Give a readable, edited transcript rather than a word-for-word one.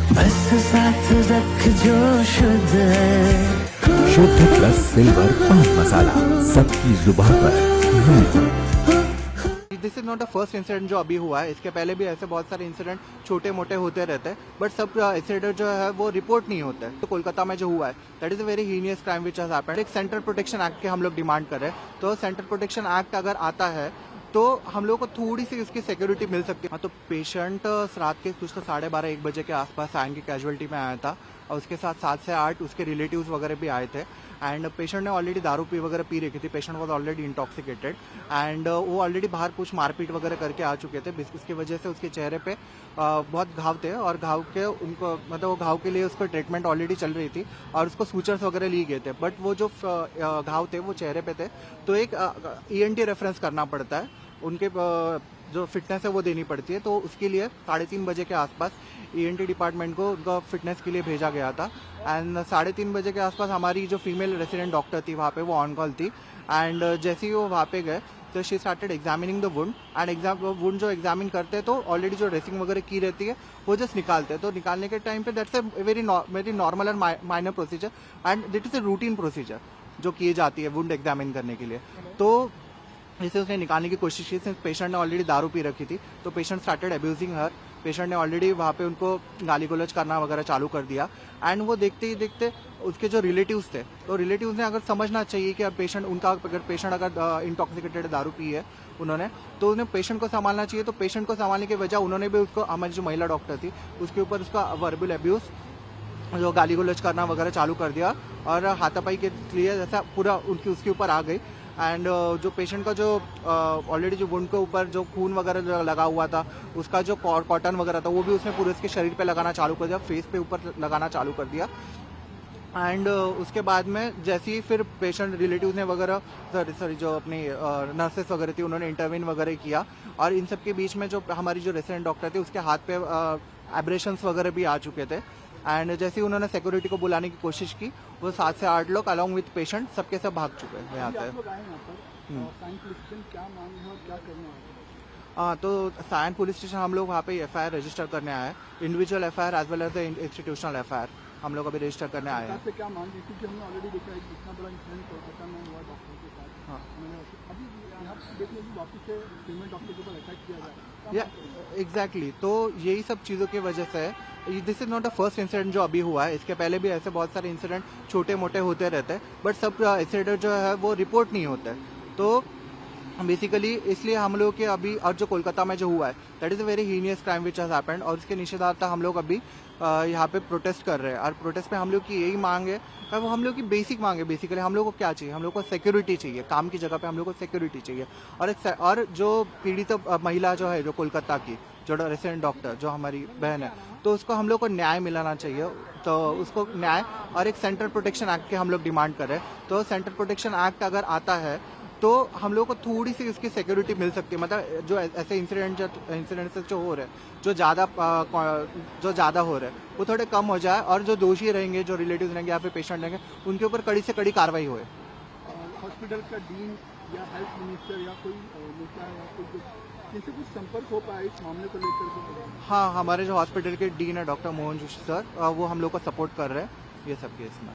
बस साथ रख जो शुद्ध है। शुद्ध प्लस सिल्वर पान मसाला, सबकी जुबान पर। This is not the first incident जो अभी हुआ है, इसके पहले भी ऐसे बहुत सारे इंसिडेंट छोटे मोटे होते रहते हैं, बट सब इंसिडेंट जो है वो रिपोर्ट नहीं होता है। तो कोलकाता में जो हुआ है that is a very heinous crime which has happened. एक सेंट्रल प्रोटेक्शन एक्ट के हम लोग डिमांड कर रहे हैं, तो सेंट्रल प्रोटेक्शन एक्ट अगर आता है तो हम लोग को थोड़ी सी उसकी सिक्योरिटी मिल सकती है। तो पेशेंट रात के कुछ तो 12:30-1 बजे के आसपास आएंगे कैजुअलिटी में आया था, और उसके साथ 7 से 8 उसके रिलेटिव्स वगैरह भी आए थे। एंड पेशेंट ने ऑलरेडी दारू वगैरह पी रखी थी, patient was already intoxicated, and वो ऑलरेडी बाहर कुछ मारपीट वगैरह करके आ चुके थे। इसकी वजह से उसके चेहरे पे बहुत घाव थे, और घाव के उनको मतलब वो घाव के लिए उसको ट्रीटमेंट ऑलरेडी चल रही थी, और उसको सूचर्स वगैरह लिए गए थे। बट वो जो घाव थे वो चेहरे पे थे, तो एक ENT रेफरेंस करना पड़ता है, उनके जो फिटनेस है वो देनी पड़ती है। तो उसके लिए 3:30 बजे के आसपास ENT डिपार्टमेंट को उनका फिटनेस के लिए भेजा गया था। एंड 3:30 बजे के आसपास हमारी जो फीमेल रेसिडेंट डॉक्टर थी वहाँ पे, वो ऑन कॉल थी। एंड जैसे ही वो वहाँ पे गए तो she started examining the wound, and wound जो एग्जामिन करते हैं तो ऑलरेडी जो ड्रेसिंग वगैरह की रहती है वो जस्ट निकालते हैं। तो निकालने के टाइम पे that's a very normal and minor procedure, and this is a routine procedure जो की जाती है वुंड एग्जामिन करने के लिए। तो इसे उसने निकालने की कोशिश की, सिंस पेशेंट ने ऑलरेडी दारू पी रखी थी, तो पेशेंट स्टार्टेड अब्यूजिंग हर। पेशेंट ने ऑलरेडी वहाँ पे उनको गाली गलौज करना वगैरह चालू कर दिया। एंड वो देखते ही देखते उसके जो रिलेटिव्स थे, तो रिलेटिव्स ने अगर समझना चाहिए कि अब पेशेंट उनका अगर पेशेंट अगर इंटॉक्सिकेटेड दारू पी है उन्होंने, तो उन्हें पेशेंट को संभालना चाहिए। तो पेशेंट को संभालने की वजह उन्होंने भी उसको, हमारी जो महिला डॉक्टर थी उसके ऊपर उसका वर्बल अब्यूज़ जो गाली गलौज करना वगैरह चालू कर दिया, और हाथापाई के लिए जैसा पूरा उसके ऊपर आ गई। एंड जो पेशेंट का जो ऑलरेडी जो वुंड के ऊपर जो खून वगैरह लगा हुआ था, उसका जो कॉटन वगैरह था वो भी उसने पूरे उसके शरीर पे लगाना चालू कर दिया, फेस पे ऊपर लगाना चालू कर दिया। एंड उसके बाद में जैसे ही फिर पेशेंट रिलेटिव्स ने वगैरह सॉरी जो अपनी नर्सेस वगैरह थी उन्होंने इंटरवीन वगैरह किया, और इन सब के बीच में जो हमारी जो रेसिडेंट डॉक्टर थी उसके हाथ पे एब्रेशंस वगैरह भी आ चुके थे। एंड जैसे ही उन्होंने सिक्योरिटी को बुलाने की कोशिश की, वो 7 से 8 लोग अलॉन्ग विथ पेशेंट सबके सब भाग चुके हैं यहाँ से। हाँ, तो सायन पुलिस स्टेशन हम लोग वहाँ पे FIR रजिस्टर करने आए हैं, individual FIR as well as the institutional FIR हम लोग अभी रजिस्टर करने आए हैं। क्या मांग है, क्योंकि हमने ऑलरेडी देखा है इतना बड़ा इंसिडेंट कोलकाता में हुआ डॉक्टर के साथ। हाँ, अभी यहाँ देखने की वापस से फीमेल डॉक्टर के ऊपर अटैक किया जाए। या एग्जैक्टली, तो यही सब चीज़ों की वजह से this is not the first incident जो अभी हुआ है, इसके पहले भी ऐसे बहुत सारे इंसिडेंट छोटे मोटे होते रहते हैं, बट सब इंसिडेंट जो है वो रिपोर्ट नहीं होता है। तो बेसिकली इसलिए हम लोग के अभी, और जो कोलकाता में जो हुआ है that is a very heinous crime which has happened, और उसके निषेधार्थ हम लोग अभी यहाँ पे प्रोटेस्ट कर रहे हैं। और प्रोटेस्ट पे हम लोग की यही मांग है, और वो हम लोग की बेसिक मांग है। बेसिकली हम लोग को क्या चाहिए, हम लोग को सिक्योरिटी चाहिए, काम की जगह पे हम लोग को सिक्योरिटी चाहिए। और जो पीड़ित महिला जो है जो कोलकाता की जो रेसिडेंट डॉक्टर जो हमारी बहन है, तो उसको हम लोग को न्याय मिलाना चाहिए। तो उसको न्याय और एक सेंट्रल प्रोटेक्शन एक्ट के हम लोग डिमांड कर रहे हैं। तो सेंट्रल प्रोटेक्शन एक्ट अगर आता है तो हम लोग को थोड़ी सी उसकी सिक्योरिटी मिल सकती है। मतलब जो ऐसे इंसिडेंट जो हो रहे हैं, जो ज़्यादा हो रहे हैं वो थोड़े कम हो जाए, और जो दोषी रहेंगे, जो रिलेटिव्स रहेंगे या फिर पेशेंट रहेंगे, उनके ऊपर कड़ी से कड़ी कार्रवाई होए। हॉस्पिटल का डीन या हेल्थ मिनिस्टर या कोई नेता या कोई जिनसे कुछ संपर्क हो पाए इस मामले को लेकर? हाँ, हमारे जो हॉस्पिटल के डीन है डॉक्टर मोहन जोशी सर, वो हम लोग को सपोर्ट कर रहे हैं ये सब केस में।